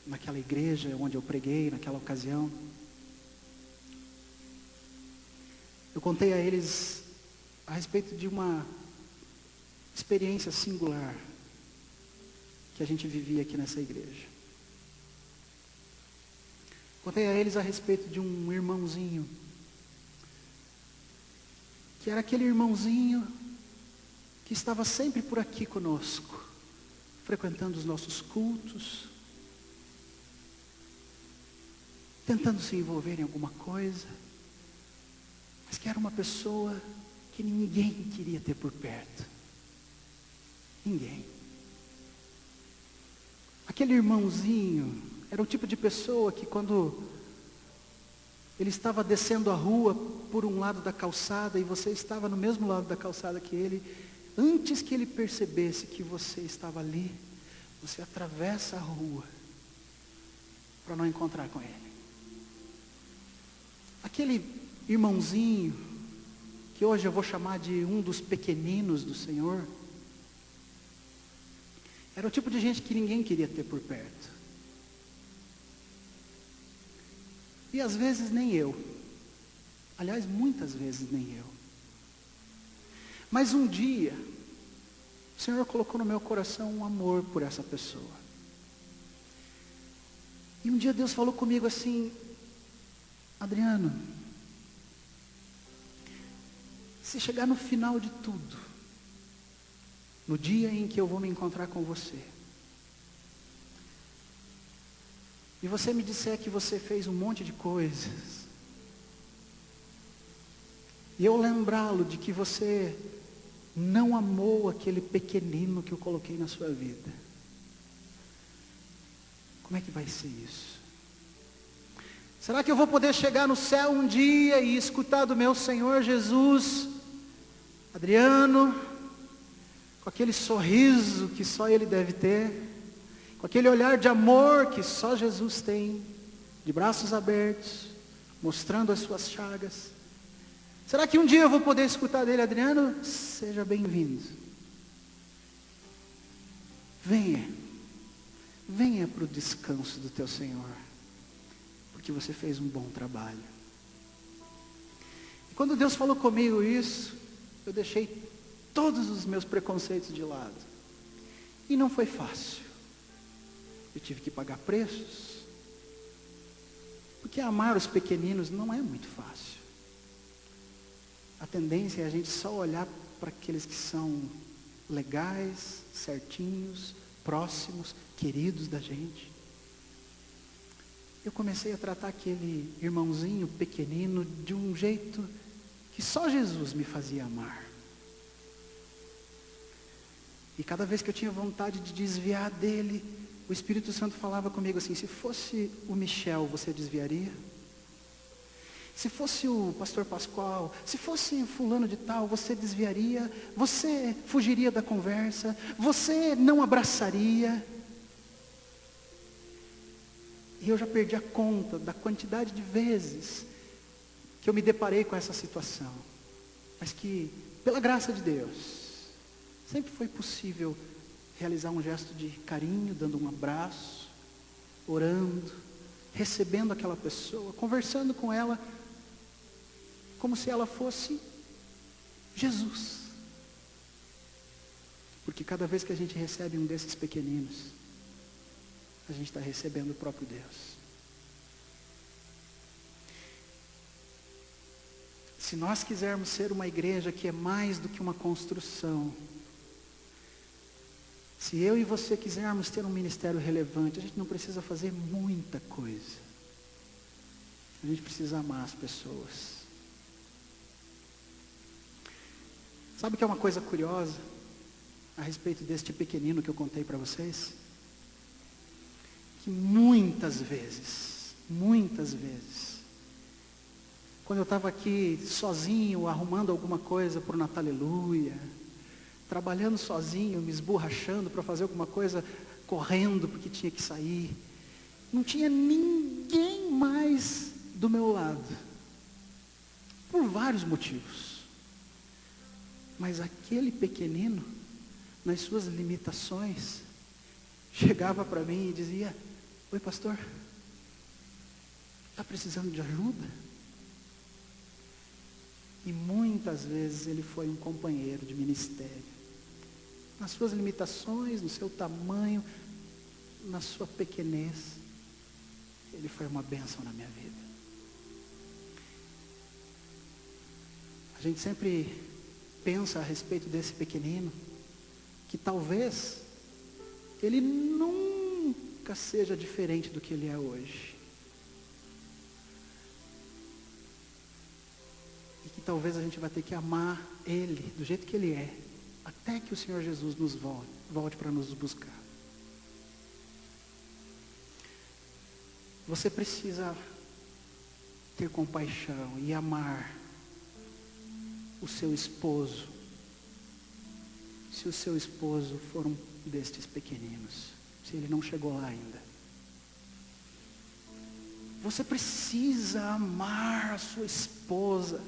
naquela igreja onde eu preguei naquela ocasião, eu contei a eles a respeito de uma experiência singular que a gente vivia aqui nessa igreja. Contei a eles a respeito de um irmãozinho, que era aquele irmãozinho que estava sempre por aqui conosco, frequentando os nossos cultos, tentando se envolver em alguma coisa, mas que era uma pessoa que ninguém queria ter por perto. Ninguém. Aquele irmãozinho era o tipo de pessoa que, quando ele estava descendo a rua por um lado da calçada e você estava no mesmo lado da calçada que ele, antes que ele percebesse que você estava ali, você atravessa a rua para não encontrar com ele. Aquele irmãozinho, que hoje eu vou chamar de um dos pequeninos do Senhor, era o tipo de gente que ninguém queria ter por perto. E às vezes nem eu. Aliás, muitas vezes nem eu. Mas um dia, o Senhor colocou no meu coração um amor por essa pessoa. E um dia Deus falou comigo assim: Adriano, se chegar no final de tudo, no dia em que eu vou me encontrar com você, e você me disser que você fez um monte de coisas, e eu lembrá-lo de que você não amou aquele pequenino que eu coloquei na sua vida, como é que vai ser isso? Será que eu vou poder chegar no céu um dia e escutar do meu Senhor Jesus: Adriano, com aquele sorriso que só Ele deve ter, com aquele olhar de amor que só Jesus tem, de braços abertos, mostrando as suas chagas? Será que um dia eu vou poder escutar dele: Adriano, seja bem-vindo. Venha para o descanso do teu Senhor, porque você fez um bom trabalho. E quando Deus falou comigo isso, eu deixei todos os meus preconceitos de lado. E não foi fácil. Eu tive que pagar preços, porque amar os pequeninos não é muito fácil. A tendência é a gente só olhar para aqueles que são legais, certinhos, próximos, queridos da gente. Eu comecei a tratar aquele irmãozinho pequenino de um jeito que só Jesus me fazia amar. E cada vez que eu tinha vontade de desviar dele, o Espírito Santo falava comigo assim: se fosse o Michel, você desviaria? Se fosse o pastor Pascoal, se fosse fulano de tal, você desviaria? Você fugiria da conversa? Você não abraçaria? E eu já perdi a conta da quantidade de vezes que eu me deparei com essa situação. Mas que, pela graça de Deus, sempre foi possível realizar um gesto de carinho, dando um abraço, orando, recebendo aquela pessoa, conversando com ela, como se ela fosse Jesus. Porque cada vez que a gente recebe um desses pequeninos, a gente está recebendo o próprio Deus. Se nós quisermos ser uma igreja que é mais do que uma construção, se eu e você quisermos ter um ministério relevante, a gente não precisa fazer muita coisa. A gente precisa amar as pessoas. Sabe o que é uma coisa curiosa a respeito deste pequenino que eu contei para vocês? Que muitas vezes, quando eu estava aqui sozinho, arrumando alguma coisa para o Natal Aleluia, trabalhando sozinho, me esborrachando para fazer alguma coisa, correndo porque tinha que sair, não tinha ninguém mais do meu lado, por vários motivos. Mas aquele pequenino, nas suas limitações, chegava para mim e dizia: oi pastor, está precisando de ajuda? E muitas vezes ele foi um companheiro de ministério, nas suas limitações, no seu tamanho, na sua pequenez, ele foi uma bênção na minha vida. A gente sempre pensa a respeito desse pequenino, que talvez ele nunca seja diferente do que ele é hoje. E que talvez a gente vai ter que amar ele do jeito que ele é, até que o Senhor Jesus nos volte para nos buscar. Você precisa ter compaixão e amar o seu esposo, se o seu esposo for um destes pequeninos, se ele não chegou lá ainda. Você precisa amar a sua esposa,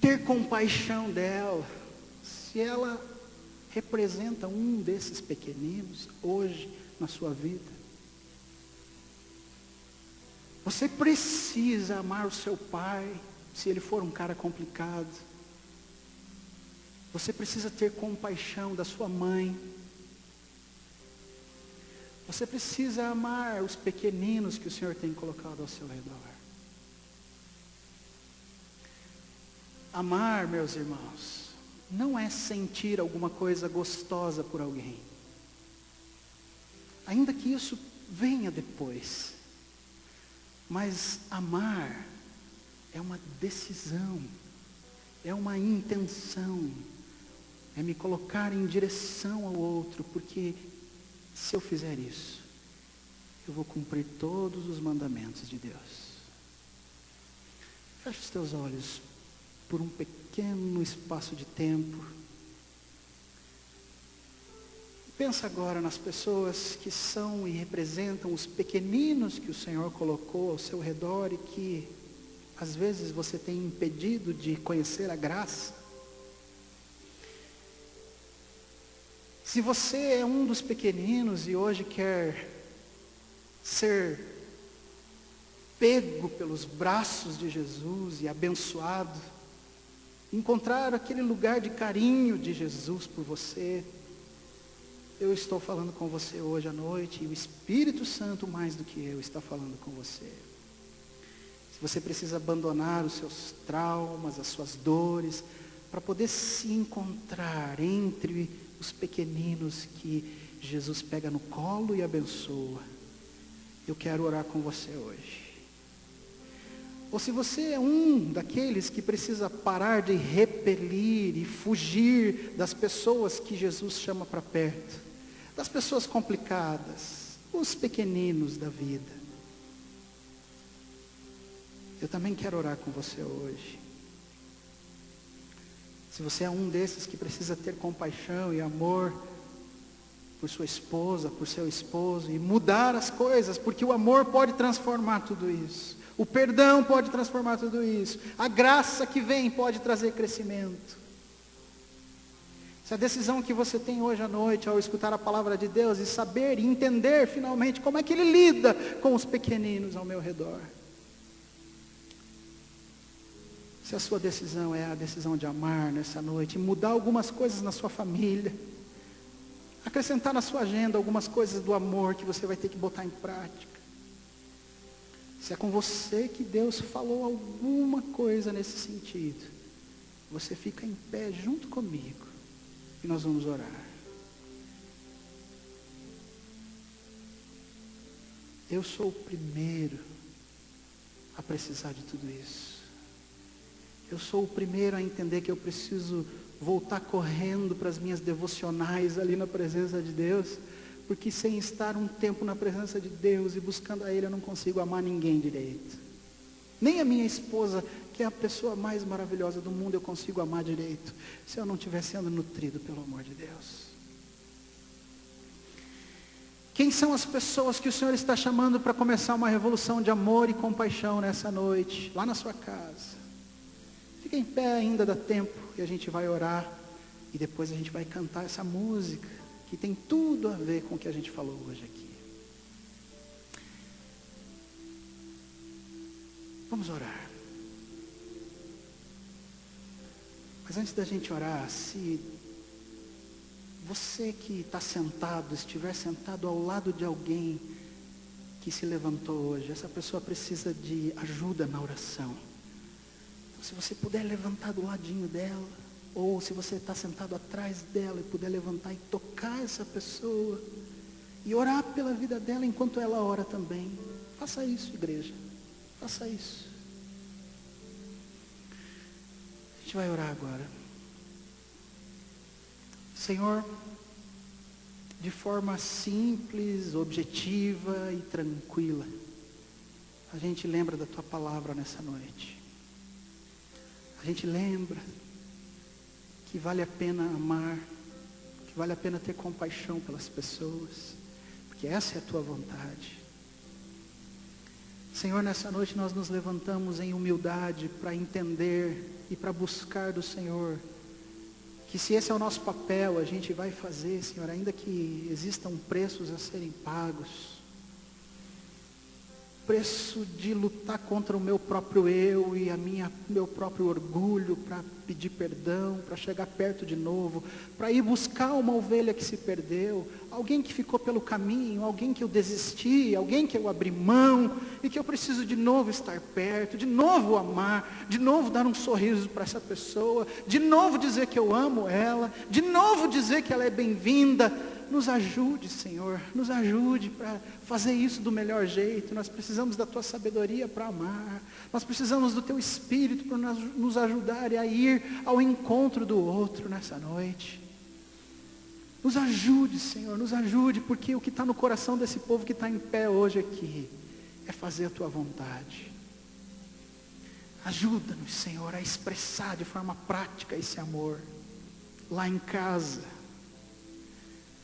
ter compaixão dela, se ela representa um desses pequeninos hoje na sua vida. Você precisa amar o seu pai, se ele for um cara complicado. Você precisa ter compaixão da sua mãe. Você precisa amar os pequeninos que o Senhor tem colocado ao seu redor. Amar, meus irmãos, não é sentir alguma coisa gostosa por alguém. Ainda que isso venha depois. Mas amar é uma decisão, é uma intenção, é me colocar em direção ao outro, porque se eu fizer isso, eu vou cumprir todos os mandamentos de Deus. Feche os teus olhos por um pequeno espaço de tempo. Pensa agora nas pessoas que são e representam os pequeninos que o Senhor colocou ao seu redor e que às vezes você tem impedido de conhecer a graça. Se você é um dos pequeninos e hoje quer ser pego pelos braços de Jesus e abençoado, encontrar aquele lugar de carinho de Jesus por você, eu estou falando com você hoje à noite, e o Espírito Santo, mais do que eu, está falando com você. Se você precisa abandonar os seus traumas, as suas dores, para poder se encontrar entre os pequeninos que Jesus pega no colo e abençoa, eu quero orar com você hoje. Ou se você é um daqueles que precisa parar de repelir e fugir das pessoas que Jesus chama para perto, das pessoas complicadas, os pequeninos da vida, eu também quero orar com você hoje. Se você é um desses que precisa ter compaixão e amor por sua esposa, por seu esposo, e mudar as coisas, porque o amor pode transformar tudo isso, o perdão pode transformar tudo isso, a graça que vem pode trazer crescimento. Se a decisão que você tem hoje à noite, ao escutar a palavra de Deus, e saber e entender finalmente como é que Ele lida com os pequeninos ao meu redor. Se a sua decisão é a decisão de amar nessa noite, mudar algumas coisas na sua família, acrescentar na sua agenda algumas coisas do amor que você vai ter que botar em prática. Se é com você que Deus falou alguma coisa nesse sentido, você fica em pé junto comigo e nós vamos orar. Eu sou o primeiro a precisar de tudo isso. Eu sou o primeiro a entender que eu preciso voltar correndo para as minhas devocionais ali na presença de Deus, porque sem estar um tempo na presença de Deus e buscando a Ele, eu não consigo amar ninguém direito. Nem a minha esposa, que é a pessoa mais maravilhosa do mundo, eu consigo amar direito, se eu não estiver sendo nutrido pelo amor de Deus. Quem são as pessoas que o Senhor está chamando para começar uma revolução de amor e compaixão nessa noite, lá na sua casa? Fica em pé, ainda dá tempo, e a gente vai orar, e depois a gente vai cantar essa música, que tem tudo a ver com o que a gente falou hoje aqui. Vamos orar. Mas antes da gente orar, se você que está sentado, estiver sentado ao lado de alguém que se levantou hoje, essa pessoa precisa de ajuda na oração. Então, se você puder levantar do ladinho dela, ou se você está sentado atrás dela e puder levantar e tocar essa pessoa, e orar pela vida dela enquanto ela ora também. Faça isso, igreja. Faça isso. A gente vai orar agora. Senhor, de forma simples, objetiva e tranquila, a gente lembra da Tua palavra nessa noite. A gente lembra que vale a pena amar, que vale a pena ter compaixão pelas pessoas, porque essa é a Tua vontade. Senhor, nessa noite nós nos levantamos em humildade para entender e para buscar do Senhor, que se esse é o nosso papel, a gente vai fazer, Senhor, ainda que existam preços a serem pagos. preço de lutar contra o meu próprio eu e meu próprio orgulho, para pedir perdão, para chegar perto de novo, para ir buscar uma ovelha que se perdeu, alguém que ficou pelo caminho, alguém que eu desisti, alguém que eu abri mão, e que eu preciso de novo estar perto, de novo amar, de novo dar um sorriso para essa pessoa, de novo dizer que eu amo ela, de novo dizer que ela é bem-vinda. Nos ajude, Senhor, nos ajude para fazer isso do melhor jeito. Nós precisamos da Tua sabedoria para amar, nós precisamos do Teu Espírito para nos ajudar a ir ao encontro do outro nessa noite. Nos ajude, Senhor, nos ajude, porque o que está no coração desse povo que está em pé hoje aqui, é fazer a Tua vontade. Ajuda-nos, Senhor, a expressar de forma prática esse amor, lá em casa.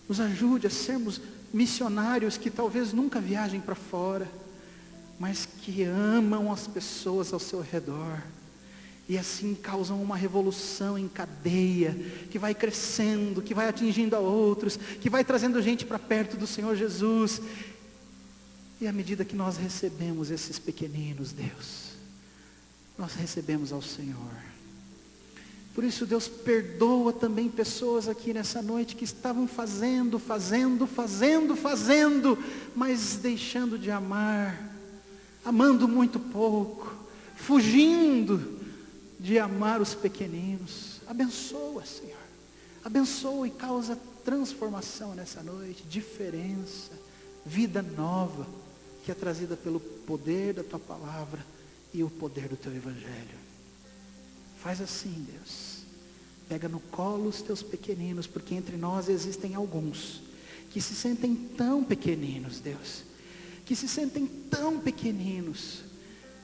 Nos ajude a sermos missionários que talvez nunca viajem para fora, mas que amam as pessoas ao seu redor, e assim causam uma revolução em cadeia, que vai crescendo, que vai atingindo a outros, que vai trazendo gente para perto do Senhor Jesus. E à medida que nós recebemos esses pequeninos, Deus, nós recebemos ao Senhor. Por isso, Deus, perdoa também pessoas aqui nessa noite que estavam fazendo, mas deixando de amar, amando muito pouco, fugindo de amar os pequeninos. Abençoa, Senhor, abençoa e causa transformação nessa noite, diferença, vida nova, que é trazida pelo poder da Tua palavra e o poder do Teu Evangelho. Faz assim, Deus, pega no colo os Teus pequeninos, porque entre nós existem alguns que se sentem tão pequeninos, Deus, que se sentem tão pequeninos,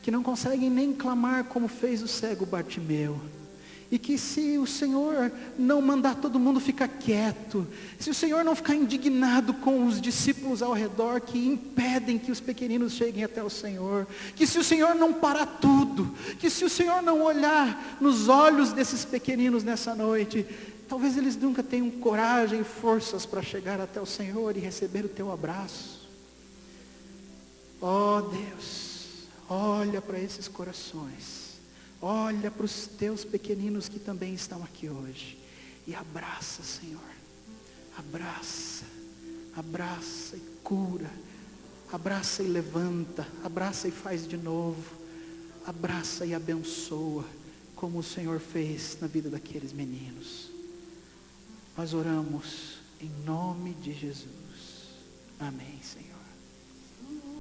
que não conseguem nem clamar como fez o cego Bartimeu, e que se o Senhor não mandar todo mundo ficar quieto, se o Senhor não ficar indignado com os discípulos ao redor que impedem que os pequeninos cheguem até o Senhor, que se o Senhor não parar tudo, que se o Senhor não olhar nos olhos desses pequeninos nessa noite, talvez eles nunca tenham coragem e forças para chegar até o Senhor e receber o Teu abraço. Ó Deus, olha para esses corações, olha para os Teus pequeninos que também estão aqui hoje, e abraça, Senhor, abraça, abraça e cura, abraça e levanta, abraça e faz de novo, abraça e abençoa, como o Senhor fez na vida daqueles meninos. Nós oramos em nome de Jesus, amém, Senhor.